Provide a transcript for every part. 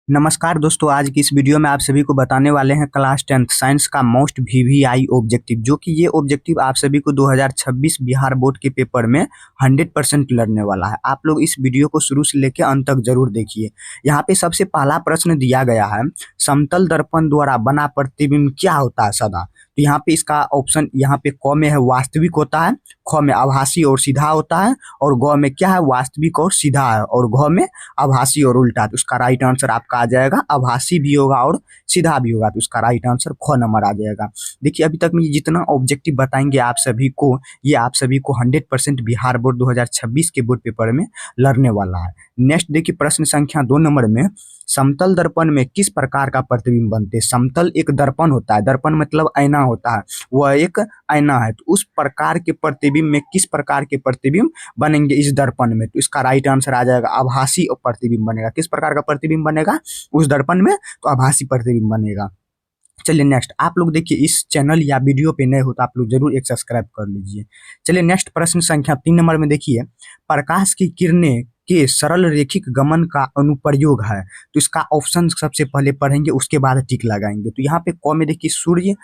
नमस्कार दोस्तों, आज की इस वीडियो में आप सभी को बताने वाले हैं क्लास 10th साइंस का मोस्ट वीवीआई ऑब्जेक्टिव, जो कि ये ऑब्जेक्टिव आप सभी को 2026 बिहार बोर्ड के पेपर में 100% लड़ने वाला है। आप लोग इस वीडियो को शुरू से लेकर अंत तक जरूर देखिए। यहाँ पे सबसे पहला प्रश्न दिया गया है, समतल दर्पण द्वारा बना प्रतिबिंब क्या होता है सदा। तो यहाँ पे इसका ऑप्शन यहाँ पे क में है वास्तविक होता है, ख में आभासी और सीधा होता है, और ग में क्या है वास्तविक और सीधा है, और घ में आभासी और उल्टा। तो उसका राइट आंसर आपका आ जाएगा आभासी भी होगा और सीधा भी होगा। तो उसका राइट आंसर ख नंबर आ जाएगा। देखिए, अभी तक में जितना ऑब्जेक्टिव बताएंगे आप सभी को, ये आप सभी को 100% बिहार बोर्ड 2026 के बोर्ड पेपर में लड़ने वाला है। नेक्स्ट देखिए, प्रश्न संख्या 2 नंबर में, समतल दर्पण में किस प्रकार का प्रतिबिंब बनते हैं। समतल एक दर्पण होता है, दर्पण मतलब आईना होता है, वह एक आईना है। तो उस प्रकार के प्रतिबिंब में किस प्रकार के प्रतिबिंब बनेंगे इस दर्पण में। तो इसका राइट आंसर आ जाएगा आभासी प्रतिबिंब बनेगा। किस प्रकार का प्रतिबिंब बनेगा उस दर्पण में, तो आभासी प्रतिबिंब बनेगा। चलिए नेक्स्ट, आप लोग देखिए, इस चैनल या वीडियो पे नए हो तो आप लोग जरूर एक सब्सक्राइब कर लीजिए। चलिए नेक्स्ट, प्रश्न संख्या 3 नंबर में देखिए, प्रकाश की किरणें के सरल रेखिक गमन का अनुप्रयोग है। तो इसका ऑप्शन सबसे पहले पढ़ेंगे, उसके बाद टिक लगाएंगे। तो यहाँ पे क में देखिए सूर्य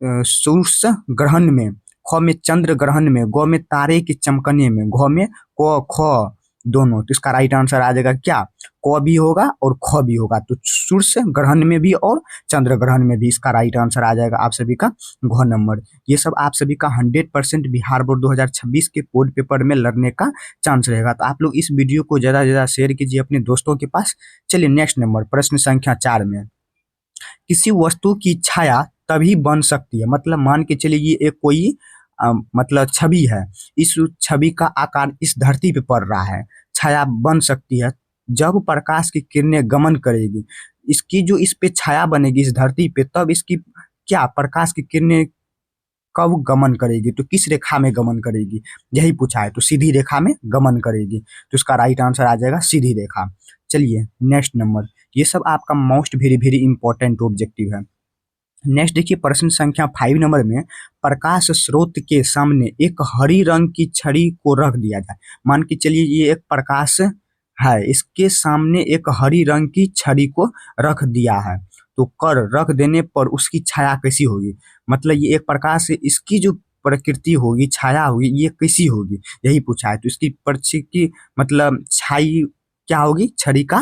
सूर्य ग्रहण में, ख में चंद्र ग्रहण में, ग में तारे के चमकने में, घ में क ख दोनों। तो इसका राइट आंसर आ जाएगा क्या, क भी होगा और ख भी होगा। तो सूर्य ग्रहण में भी और चंद्र ग्रहण में भी, इसका राइट आंसर आ जाएगा आप सभी का घ नंबर। ये सब आप सभी का 100% बिहार बोर्ड 2026 के बोर्ड पेपर में लड़ने का चांस रहेगा। तो आप लोग इस वीडियो को ज्यादा से ज्यादा शेयर कीजिए अपने दोस्तों के पास। चलिए नेक्स्ट नंबर, प्रश्न संख्या 4 में, किसी वस्तु की छाया तभी बन सकती है, मतलब मान के चलिए ये एक कोई मतलब छवि है, इस छवि का आकार इस धरती पे पड़ रहा है, छाया बन सकती है जब प्रकाश की किरणें गमन करेगी। इसकी जो इस पे छाया बनेगी इस धरती पे, तब इसकी क्या प्रकाश की किरणें कब गमन करेगी, तो किस रेखा में गमन करेगी, यही पूछा है। तो सीधी रेखा में गमन करेगी। तो इसका राइट आंसर आ जाएगा सीधी रेखा। चलिए नेक्स्ट नंबर, ये सब आपका most very very important objective है। नेक्स्ट देखिए, प्रश्न संख्या 5 नंबर में, प्रकाश स्रोत के सामने एक हरी रंग की छड़ी को रख दिया जाए। मान के चलिए ये एक प्रकाश है, इसके सामने एक हरी रंग की छड़ी को रख दिया है, तो कर रख देने पर उसकी छाया कैसी होगी। मतलब ये एक प्रकाश है, इसकी जो प्रकृति होगी, छाया होगी, ये कैसी होगी, यही पूछा है। तो इसकी प्रकृति मतलब छाई क्या होगी छड़ी का,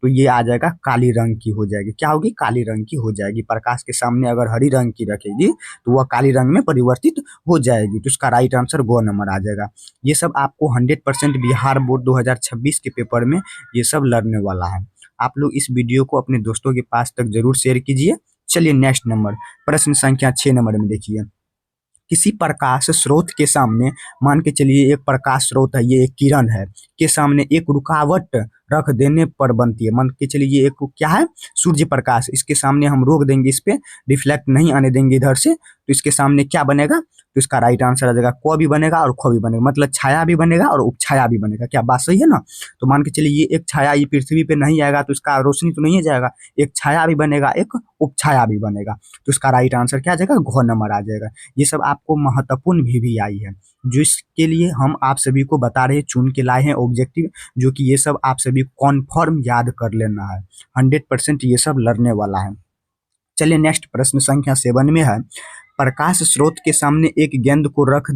तो ये आ जाएगा काली रंग की हो जाएगी। क्या होगी, काली रंग की हो जाएगी। प्रकाश के सामने अगर हरी रंग की रखेगी तो वह काली रंग में परिवर्तित हो जाएगी। तो इसका राइट आंसर गो नंबर आ जाएगा। ये सब आपको 100% बिहार बोर्ड 2026 के पेपर में ये सब लड़ने वाला है। आप लोग इस वीडियो को अपने दोस्तों के पास तक जरूर शेयर कीजिए। चलिए नेक्स्ट नंबर, प्रश्न संख्या 6 नंबर में देखिए, किसी प्रकाश स्रोत के सामने, मान के चलिए एक प्रकाश स्रोत है, ये एक किरण है, के सामने एक रुकावट रख देने पर बनती है। मान के चलिए ये एक क्या है, सूर्य प्रकाश, इसके सामने हम रोक देंगे, इस पे रिफ्लेक्ट नहीं आने देंगे इधर से, तो इसके सामने क्या बनेगा, तो इसका राइट आंसर आ जाएगा क भी बनेगा और ख भी बनेगा, मतलब छाया भी बनेगा और उपछाया भी बनेगा। क्या बात सही है ना। तो मान के चलिए ये एक छाया, ये पृथ्वी पे नहीं आएगा तो इसका रोशनी तो नहीं जाएगा, एक छाया भी बनेगा एक उपछाया भी बनेगा। तो इसका राइट आंसर क्या आ जाएगा, घ नंबर आ जाएगा। ये सब आपको महत्वपूर्ण भी आई है, जो इसके लिए हम आप सभी को बता रहे चुन के लाए हैं ऑब्जेक्टिव, जो कि ये सब आप सभी कॉन्फर्म याद कर लेना है। 100% ये सब लड़ने वाला है। चलिए नेक्स्ट, प्रश्न संख्या 7 में है, प्रकाश स्रोत के सामने एक गेंद को रख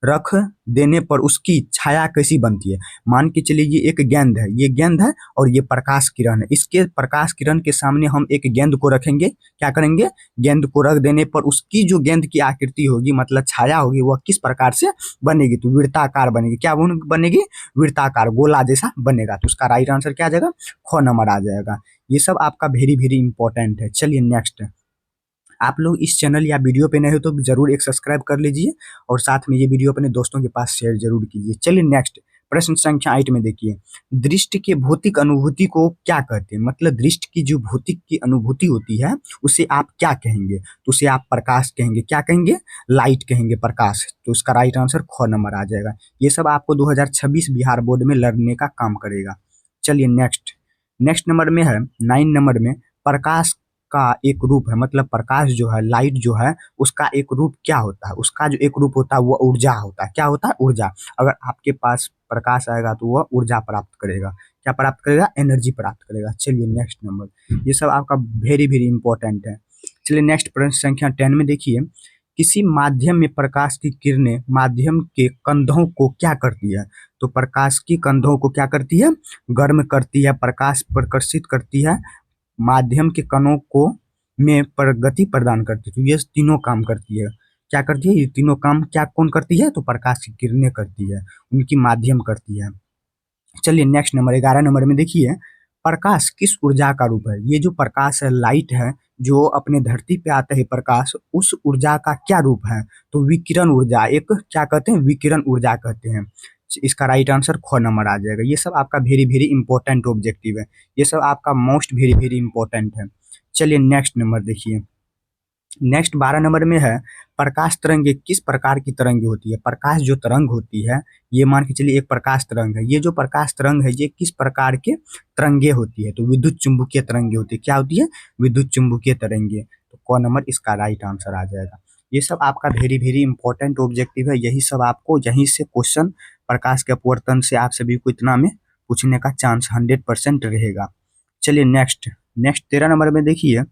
रख देने पर उसकी छाया कैसी बनती है। मान के चलिए ये एक गेंद है, ये गेंद है और ये प्रकाश किरण है, इसके प्रकाश किरण के सामने हम एक गेंद को रखेंगे, क्या करेंगे, गेंद को रख देने पर उसकी जो गेंद की आकृति होगी, मतलब छाया होगी, वह किस प्रकार से बनेगी, तो वृत्ताकार बनेगी। क्या बनेगी, वृत्ताकार, गोला जैसा बनेगा। तो उसका राइट आंसर क्या आ जाएगा, ख नंबर आ जाएगा। ये सब आपका वेरी वेरी इंपॉर्टेंट है। चलिए नेक्स्ट, आप लोग इस चैनल या वीडियो पे नए हो तो जरूर एक सब्सक्राइब कर लीजिए और साथ में ये वीडियो अपने दोस्तों के पास शेयर जरूर कीजिए। चलिए नेक्स्ट, प्रश्न संख्या 8 में देखिए, दृष्टि के भौतिक अनुभूति को क्या कहते हैं। मतलब दृष्टि की जो भौतिक की अनुभूति होती है उसे आप क्या कहेंगे, तो उसे आप प्रकाश कहेंगे। क्या कहेंगे, लाइट कहेंगे, प्रकाश। तो उसका राइट आंसर ख नंबर आ जाएगा। ये सब आपको 2026 बिहार बोर्ड में लड़ने का काम करेगा। चलिए नेक्स्ट, नेक्स्ट नंबर में है 9 नंबर में, प्रकाश का एक रूप है, मतलब प्रकाश जो है, लाइट जो है, उसका एक रूप क्या होता है? उसका जो एक रूप होता है वो ऊर्जा होता है। क्या होता है? ऊर्जा। अगर आपके पास प्रकाश आएगा तो वह ऊर्जा प्राप्त करेगा। क्या प्राप्त करेगा? एनर्जी प्राप्त करेगा। चलिए नेक्स्ट नंबर, ये सब आपका वेरी वेरी इंपॉर्टेंट है। चलिए नेक्स्ट प्रश्न संख्या 10 में देखिए, किसी माध्यम में प्रकाश की किरणें माध्यम के कंधों को क्या करती है? तो प्रकाश की कंधों को क्या करती है? गर्म करती है, प्रकाश प्रकाशित करती है, माध्यम के कणों को में गति प्रदान करती है। तो ये तीनों काम करती है। क्या करती है? ये तीनों काम क्या कौन करती है? तो प्रकाश की किरणें करती है, उनकी माध्यम करती है। चलिए नेक्स्ट नंबर 11 नंबर में देखिए, प्रकाश किस ऊर्जा का रूप है? ये जो प्रकाश है, लाइट है, जो अपने धरती पे आता है प्रकाश, उस ऊर्जा का क्या रूप है? तो विकिरण ऊर्जा, एक क्या कहते हैं? विकिरण ऊर्जा कहते हैं। इसका राइट आंसर ख नंबर आ जाएगा। ये सब आपका वेरी वेरी इंपॉर्टेंट ऑब्जेक्टिव है, ये सब आपका मोस्ट वेरी वेरी इंपॉर्टेंट है। चलिए नेक्स्ट नंबर देखिए, नेक्स्ट 12 नंबर में है, प्रकाश तरंगे किस प्रकार की तरंगे होती है? प्रकाश जो तरंग होती है, ये मान के चलिए एक प्रकाश तरंग है। ये जो प्रकाश तरंग है, ये किस प्रकार के तरंगे होती है? तो विद्युत चुंबकीय तरंगे होती है। क्या होती है? विद्युत चुंबकीय तरंगे। तो क नंबर इसका राइट आंसर आ जाएगा। ये सब आपका वेरी वेरी इंपॉर्टेंट ऑब्जेक्टिव है। यही सब आपको यहीं से क्वेश्चन प्रकाश के अपवर्तन से आप सभी को इतना में पूछने का चांस 100% रहेगा। चलिए नेक्स्ट 13 नंबर में देखिए,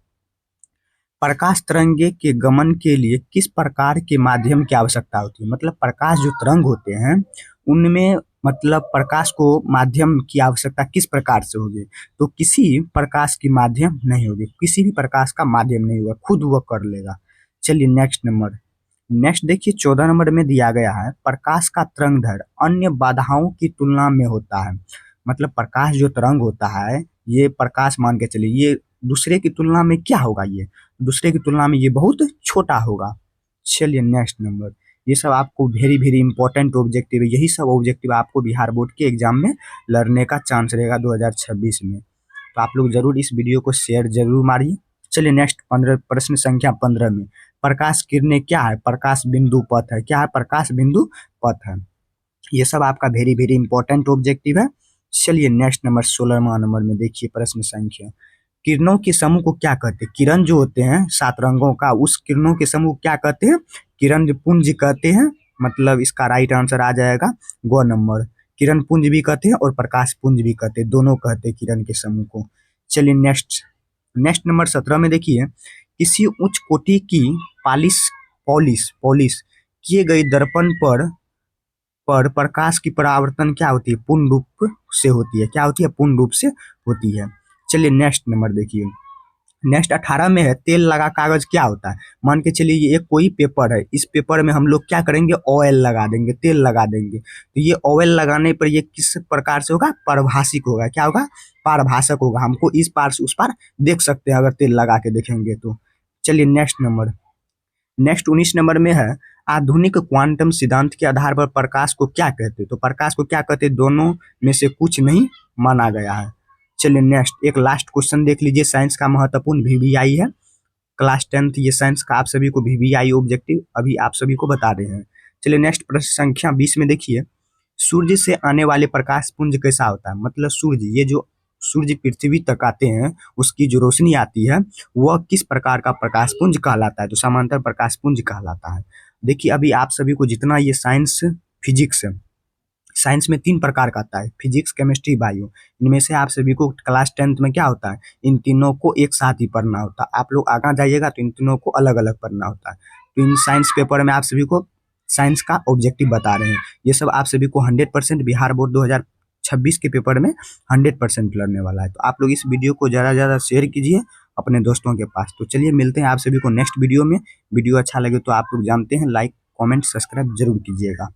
प्रकाश तरंगे के गमन के लिए किस प्रकार के माध्यम की आवश्यकता होती है? मतलब प्रकाश जो तरंग होते हैं, उनमें मतलब प्रकाश को माध्यम की आवश्यकता किस प्रकार से होगी? तो किसी प्रकाश की माध्यम नहीं होगी, किसी भी प्रकाश का माध्यम नहीं होगा, खुद वह कर लेगा। चलिए नेक्स्ट नंबर, नेक्स्ट देखिए 14 नंबर में दिया गया है, प्रकाश का तरंग दैर्घ्य अन्य बाधाओं की तुलना में होता है। मतलब प्रकाश जो तरंग होता है, ये प्रकाश मान के चलिए, ये दूसरे की तुलना में क्या होगा? ये दूसरे की तुलना में ये बहुत छोटा होगा। चलिए नेक्स्ट नंबर, ये सब आपको वेरी वेरी इंपॉर्टेंट ऑब्जेक्टिव है। यही सब ऑब्जेक्टिव आपको बिहार बोर्ड के एग्जाम में लड़ने का चांस रहेगा 2026 में। तो आप लोग जरूर इस वीडियो को शेयर जरूर मारिए। चलिए नेक्स्ट 15 प्रश्न संख्या 15 में, प्रकाश किरणें क्या है? प्रकाश बिंदु पथ है। क्या है? प्रकाश बिंदु पथ है। ये सब आपका वेरी वेरी इंपॉर्टेंट ऑब्जेक्टिव है। चलिए नेक्स्ट नंबर 16वां नंबर में देखिए प्रश्न संख्या, किरणों के समूह को क्या कहते हैं? किरण जो होते हैं 7 रंगों का, उस किरणों के समूह को क्या कहते हैं? किरण पुंज कहते हैं। मतलब इसका राइट आंसर आ जाएगा ग नंबर। किरण पुंज भी कहते हैं और प्रकाश पुंज भी कहते हैं, दोनों कहते हैं किरण के समूह को। चलिए नेक्स्ट नंबर 17 में देखिए, किसी उच्च कोटि की पॉलिश पॉलिश पॉलिश किए गए दर्पण पर प्रकाश की परावर्तन क्या होती है? पूर्ण रूप से होती है। क्या होती है? पूर्ण रूप से होती है। चलिए नेक्स्ट नंबर देखिए, नेक्स्ट 18 में है, तेल लगा कागज क्या होता है? मान के चलिए ये एक कोई पेपर है, इस पेपर में हम लोग क्या करेंगे? ऑयल लगा देंगे, तेल लगा देंगे। तो ये ऑयल लगाने पर ये किस प्रकार से होगा? पारभाषिक होगा। क्या होगा? पारभाषक होगा। हमको इस पार से उस पार देख सकते हैं अगर तेल लगा के देखेंगे तो। चलिए नेक्स्ट नंबर, नेक्स्ट 19 नंबर में है, आधुनिक क्वांटम सिद्धांत के आधार पर प्रकाश को क्या कहते हैं? तो प्रकाश को क्या कहते हैं? दोनों में से कुछ नहीं माना गया है। चलिए नेक्स्ट एक लास्ट क्वेश्चन देख लीजिए, साइंस का महत्वपूर्ण वीवीआई है। क्लास 10th ये साइंस का आप सभी को वीवीआई ऑब्जेक्टिव अभी आप सभी को बता रहे हैं। चलिए नेक्स्ट प्रश्न संख्या 20 में देखिए, सूर्य से आने वाले प्रकाश पुंज कैसा होता है? मतलब सूर्य, ये जो सूर्य पृथ्वी तक आते हैं, उसकी जो रोशनी आती है, वह किस प्रकार का प्रकाश पुंज कहलाता है? तो समांतर प्रकाश पुंज कहलाता है। देखिए अभी आप सभी को जितना ये साइंस फिजिक्स है, साइंस में 3 प्रकार का आता है, फिजिक्स केमिस्ट्री बायो। इनमें से आप सभी को क्लास 10th में क्या होता है? इन तीनों को एक साथ ही पढ़ना होता है। आप लोग आगे जाइएगा तो इन तीनों को अलग अलग पढ़ना होता है। तो इन साइंस पेपर में आप सभी को साइंस का ऑब्जेक्टिव बता रहे हैं। ये सब आप सभी को 100% बिहार बोर्ड 2026 के पेपर में 100% लड़ने वाला है। तो आप लोग इस वीडियो को ज़्यादा से ज़्यादा शेयर कीजिए अपने दोस्तों के पास। तो चलिए मिलते हैं आप सभी को नेक्स्ट वीडियो में। वीडियो अच्छा लगे तो आप लोग जानते हैं, लाइक कमेंट सब्सक्राइब जरूर कीजिएगा।